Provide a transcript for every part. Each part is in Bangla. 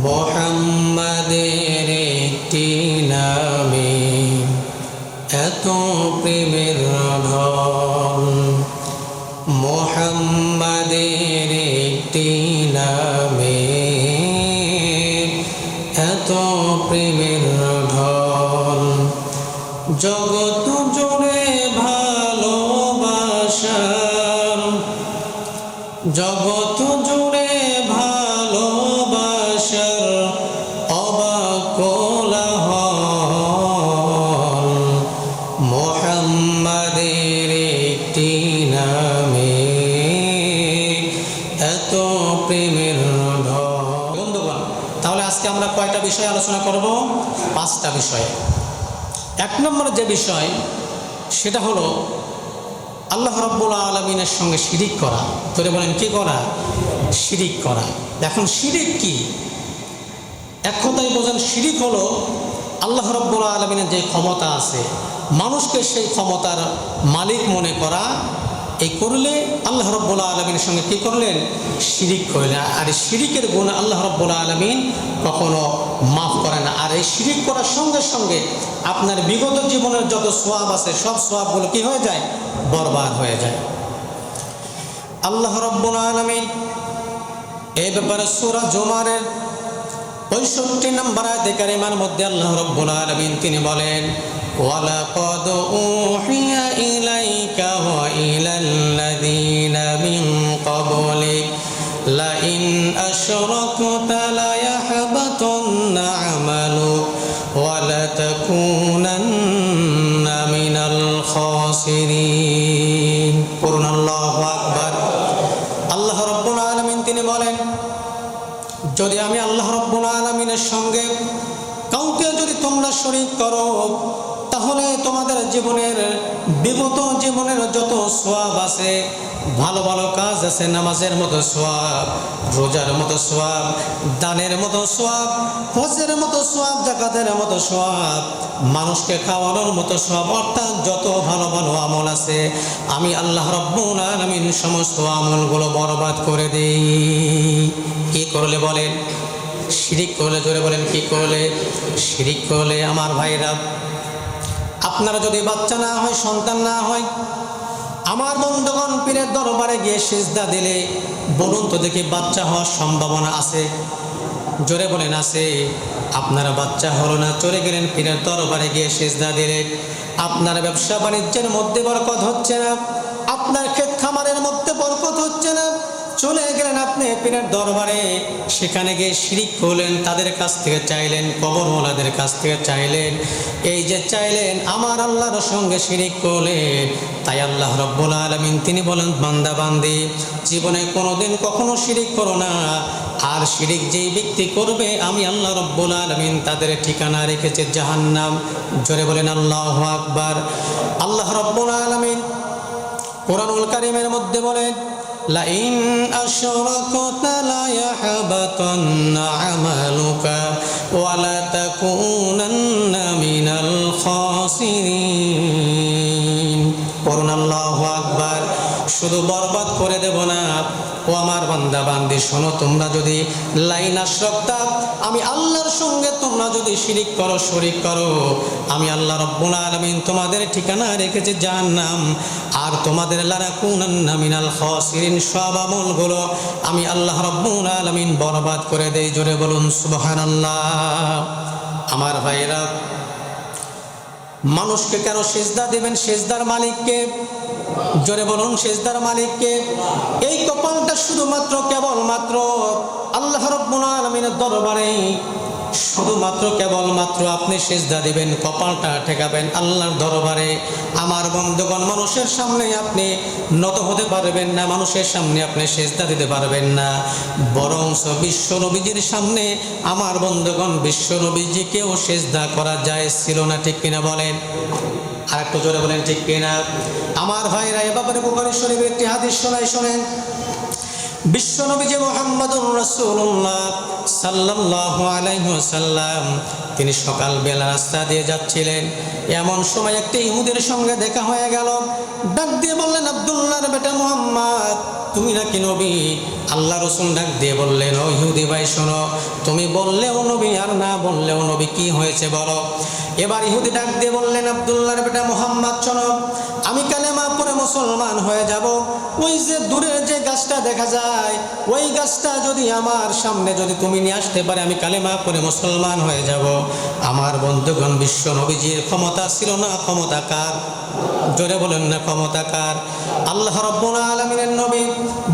মুহাম্মাদের একটি নামে এত প্রেমের ঢল, মুহাম্মাদের একটি নামে এত প্রেমের ঢল। জগৎ জুড়ে ভালোবাসার, জগৎ জুড়ে ভালোবাসার অবাক কোলাহল, মুহাম্মাদের একটি নামে এত প্রেমের ঢল। বন্ধুগণ, তাহলে আজকে আমরা কয়টা বিষয় আলোচনা করব? 5টা বিষয়। 1 নম্বর যে বিষয় সেটা হলো আল্লাহ রাব্বুল আলামিনের সঙ্গে শিরিক করা। তোরে বলেন কি করা? শিরিক করা। এখন শিরিক কি? এক কথায় বোঝেন, শিরিক হলো আল্লাহ রাব্বুল আলামিনের যে ক্ষমতা আছে মানুষকে সেই ক্ষমতার মালিক মনে করা। এই করলে আল্লাহ রাব্বুল আলামিনের সঙ্গে কি করলেন? শিরিক করলেন। আর এই শিরিকের গুনাহ আল্লাহ রাব্বুল আলামিন কখনো মাফ করে না। আর এই শিরিক করার সঙ্গে সঙ্গে আপনার বিগত জীবনের যত সওয়াব আছে সব সওয়াবগুলো কি হয়ে যায়? বরবাদ হয়ে যায়। আল্লাহ রাব্বুল আলামিন এই ব্যাপারে সূরা জুমারের 65 নম্বর আয়াতে কারিমার মধ্যে আল্লাহ রাব্বুল আলামিন তিনি বলেন, ওয়ালাকাদ উহিয়া ইলাইকা ওয়া ইলাল্লাযীনা মিন ক্বাবলিক লাইন আশরাকতা লায়াহবাতান্না আমালুক ওয়া লাতাকুনান্না মিনাল খাসিরিন। পড়ুন আল্লাহু আকবার। আল্লাহ রাব্বুল আলামিন তিনি বলেন, যদি আমি আল্লাহ রাব্বুল আলামিনের সঙ্গে কাউকে যদি তোমরা শরীক করো তাহলে তোমাদের জীবনের বিগত জীবনের যত সওয়াব আছে, ভালো ভালো কাজ আছে, নামাজের মতো সওয়াব, রোজার মতো সওয়াব, দানের মতো সওয়াব, হজের মতো সওয়াব, যাকাতের মতো সওয়াব, মানুষকে খাওয়ানোর মতো সওয়াব, অর্থাৎ যত ভালো ভালো আমল আছে আমি আল্লাহ রাব্বুল আলামিন সমস্ত আমলগুলো বরবাদ করে দেই। কি করলে বলেন? শিরিক করলে। জোরে বলেন কি করলে? শিরিক করলে। আমার ভাইরা, আপনারা যদি বাচ্চা না হয়, সন্তান না হয়, আমার বন্ধুগণ পীরের দরবারে গিয়ে সিজদা দিলে বলুন তো দেখি বাচ্চা হওয়ার সম্ভাবনা আছে? জোরে বলেন আছে? আপনারা বাচ্চা হলো না, চলে গেলেন পীরের দরবারে গিয়ে সিজদা দিলেন, আপনার ব্যবসা বাণিজ্যের মধ্যে বরকত হচ্ছে না, আপনার ক্ষেত খামারের মধ্যে বরকত হচ্ছে না, চলে গেলেন আপনি পীরের দরবারে, সেখানে গিয়ে শিরিক করলেন, তাদের কাছ থেকে চাইলেন, কবরওয়ালাদের কাছ থেকে চাইলেন, এই যে চাইলেন আমার আল্লাহর সঙ্গে শিরিক করলেন। তাই আল্লাহ রাব্বুল আলামিন তিনি বলেন, বান্দা বান্দি জীবনে কোনোদিন কখনো শিরিক করো না। আর শিরিক যেই ব্যক্তি করবে আমি আল্লাহ রাব্বুল আলামিন তাদের ঠিকানা রেখেছে জাহান্নাম। জোরে বলেন আল্লাহু আকবার। আল্লাহ রাব্বুল আলামিন কোরআনুল কারীমের মধ্যে বলেন, লাইন আশরাকতা লায়াহবাতান্না আমালুকা ওয়া লাতাকুনান্না মিনাল খাসিরিন। পড়ুন আল্লাহু আকবার। শুধু বরবাদ করে দেব না, ও আমার বান্দা বান্দি শোনো, তোমরা যদি লাইন আশরাকতা আমি আল্লাহর সঙ্গে তোমরা যদি শিরিক করো, শরীক করো, আমি আল্লাহ রাব্বুল আলামিন তোমাদের ঠিকানা রেখেছে জাহান্নাম। আর তোমাদের লানাকুনান্না মিনাল খাসিরিন, সব আমলগুলো আমি আল্লাহ রাব্বুল আলামিন বরবাদ করে দেই। জোরে বলুন সুবহানাল্লাহ। আমার ভাইরা, মানুষকে কেন সিজদা দিবেন? সিজদার মালিককে। জোরে বলুন সিজদার মালিককে। এই কপালটা শুধুমাত্র কেবলমাত্র আল্লাহ রাব্বুল আলামিনের দরবারে, শুধুমাত্র কেবলমাত্র আপনি সিজদা দিবেন, কপালটা ঠেকাবেন আল্লাহর দরবারে। আমার বন্ধুগণ, মানুষের সামনে আপনি নত হতে পারবেন না, মানুষের সামনে আপনি সিজদা দিতে পারবেন না, বরং বিশ্ব নবীজির সামনে আমার বন্ধুগণ বিশ্ব নবীজিকেও সিজদা করা জায়েজ ছিল না। ঠিক কিনা বলেন? আর একটু জোরে বলেন ঠিক কিনা? আমার ভাইরা, এ ব্যাপারে বুখারী শরীফের একটি হাদিস শোনেন। বিশ্বনবী মুহাম্মদুর রাসূলুল্লাহ সাল্লাল্লাহু আলাইহি ওয়াসাল্লাম তিনি সকালবেলা রাস্তা দিয়ে যাচ্ছিলেন। এমন সময় একটা ইহুদির সঙ্গে দেখা হয়ে গেল। ডাক দিয়ে বললেন, আব্দুল্লাহর বেটা মুহাম্মদ, তুমি নাকি নবী? আল্লাহ রাসূল ডাক দিয়ে বললেন, ও ইহুদি ভাই শোনো, তুমি বললেও নবী আর না বললেও নবী, কি হয়েছে বলো। এবার ইহুদি ডাক দিয়ে বললেন, আব্দুল্লাহর বেটা মুহাম্মদ শোনো, আমি কালেমা পড়ে মুসলমান হয়ে যাব। ওই যে দূরের যে গাছটা দেখা যায়, ওই গাছটা যদি আমার সামনে যদি তুমি নিয়ে আসতে পারে, আমি কালেমা পড়ে মুসলমান হয়ে যাব। আমার বন্ধুগণ, বিশ্ব নবীজির ক্ষমতা ছিল না ক্ষমতা কার? জোরে বলেন না ক্ষমতা কার? আল্লাহ রাব্বুল আলামিনের নবী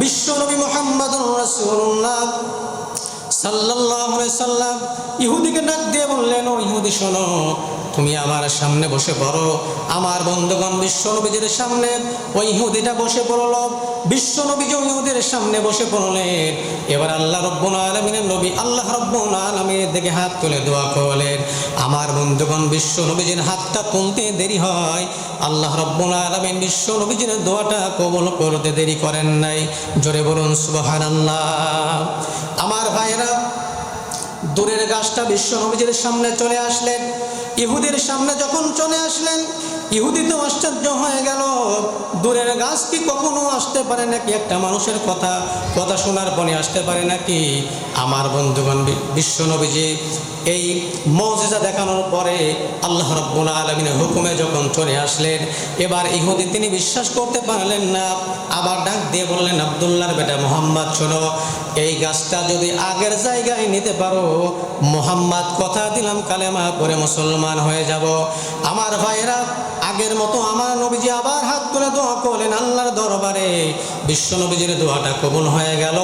বিশ্ব নবী মুহাম্মদুর রাসূলুল্লাহ সাল্লাল্লাহু আলাইহি সাল্লাম ইহুদিকে ডাক দিয়ে বললেন, ও ইহুদি শোনো, তুমি আমার সামনে বসে পড়ো। আমার বন্ধুগণ, বিশ্ব নবীজির সামনে ওই ইহুদিটা বসে পড়ল। বিশ্ব নবীজি ওই ইহুদির সামনে বসে পড়লেন। এবার আল্লাহ রাব্বুল আলামিনের নবী আল্লাহ রাব্বুল আলামিনের দিকে হাত তুলে দোয়া করলেন। আমার বন্ধুগণ, বিশ্ব নবীজির হাতটা তুলতে দেরি হয়, আল্লাহ রাব্বুল আলামিন বিশ্ব নবীজির দোয়াটা কবুল করতে দেরি করেন নাই। জোরে বলুন সুবহানাল্লাহ। আমার ভাইরা, দূরের গাছটা বিশ্ব নবীজির সামনে চলে আসলেন। ইহুদির সামনে যখন চলে আসলেন, ইহুদি তো আশ্চর্য হয়ে গেল। দূরের গাছ কি কখনো আসতে পারে নাকি? একটা মানুষের কথা শোনার পরে আসতে পারে নাকি? আমার বন্ধুগণ, বিশ্ব নবীজি এই মুজিজা দেখানোর পরে আল্লাহ রাব্বুল আলামিনের হুকুমে যখন চলে আসলেন, এবার ইহুদি তিনি বিশ্বাস করতে পারলেন না। আবার ডাক দিয়ে বললেন, আব্দুল্লাহর বেটা মুহাম্মদ শোনো, এই গাছটা যদি আগের জায়গায় নিতে পারো, মুহাম্মদ কথা দিলাম কালেমা পড়ে মুসলমান হয়ে যাব। আমার ভাইরা, আগের মতো আমার নবীজি আবার হাত তুলে দোয়া করলেন আল্লাহর দরবারে। বিশ্ব নবীজির দোয়াটা কবুল হয়ে গেল।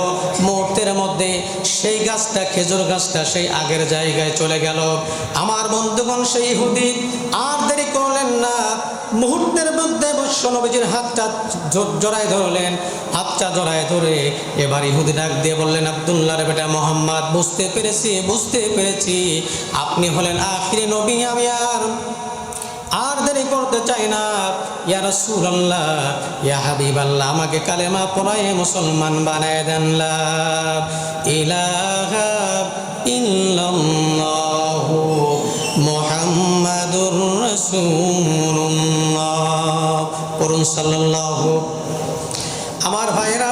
মুহূর্তের মধ্যে সেই গাছটা, খেজুর গাছটা সেই আগের জায়গায় চলে গেল। আমার বন্ধুগণ, সেই ইহুদি আর দেরি করলেন না, মুহূর্তের মধ্যে বিশ্ব নবীজির হাতটা জড়ায় ধরলেন। হাতটা জড়ায় ধরে এবার ইহুদি ডাক দিয়ে বললেন, আব্দুল্লাহর বেটা মুহাম্মদ, বুঝতে পেরেছি আপনি হলেন আখিরি নবী। আমি আর দেরি করতে চাই না। ইয়া রাসূলুল্লাহ, ইয়া হাবিবাল্লাহ, আমাকে কালেমা পড়ায় মুসলমান বানায় দেন। লা ইলাহা ইল্লাল্লাহু মুহাম্মাদুর রাসূলুল্লাহ। পড়ুন সাল্লাল্লাহু। আমার ভাইরা,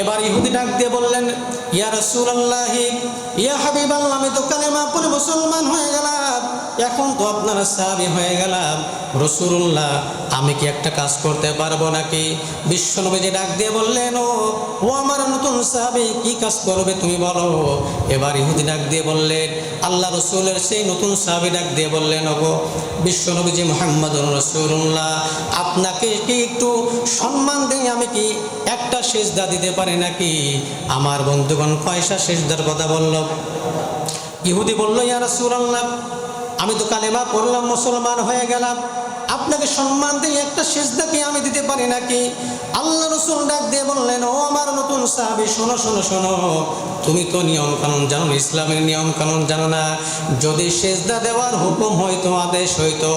এবার ইহুদি ডাক দিয়ে বললেন, ইয়া রাসূলুল্লাহ, ইয়া হাবিবাল্লাহ, আমি তো কালেমা পড়ে মুসলমান হয়ে গেলাম, এখন তো আপনারা সাহাবী হয়ে গেলাম। রাসূলুল্লাহ, আমি কি একটা কাজ করতে পারবো নাকি? বিশ্বনবীজি ডাক দিয়ে বললেন, ও আমার নতুন সাহাবী, কি কাজ করবে তুমি বলো। এবার ইহুদি ডাক দিয়ে বললেন, আল্লাহ রাসূলের সেই নতুন সাহাবী ডাক দিয়ে বললেন, ওগো বিশ্বনবীজি মুহাম্মদুর রাসূলুল্লাহ, আপনাকে কি একটু সম্মান দেই, আমি কি একটা সিজদা দিতে পারি নাকি? আমার বন্ধুগণ, কয়টা সিজদার কথা বলল? ইহুদি বলল, ইয়া রাসূলুল্লাহ, আমি তো কালেমা পড়লাম, মুসলমান হয়ে গেলাম, আপনাকে সম্মান দিয়ে একটা সিজদা কি আমি দিতে পারি নাকি? আল্লাহ রাসূল ডাক দিয়ে বললেন, ও আমার নতুন সাহাবী, শোনো, তুমি তো নিয়ম কানুন জানো না, ইসলামের নিয়ম কানুন জানো না। যদি সিজদা দেওয়ার হুকুম হইতো, আদেশ হইতো,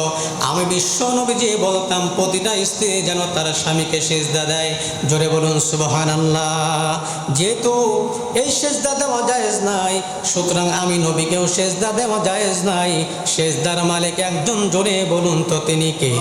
আমি বিশ্ব নবীজি বলতাম প্রতিটা স্ত্রী যেন তার স্বামীকে সিজদা দেয়। জোরে বলুন সুবহানাল্লাহ। যেহেতু এই সিজদা দেওয়া জায়েজ নাই, সুতরাং আমি নবীকেও সিজদা দেওয়া জায়েজ নাই। সিজদার মালিক একজন, জোরে বলুন তো তিনি কে?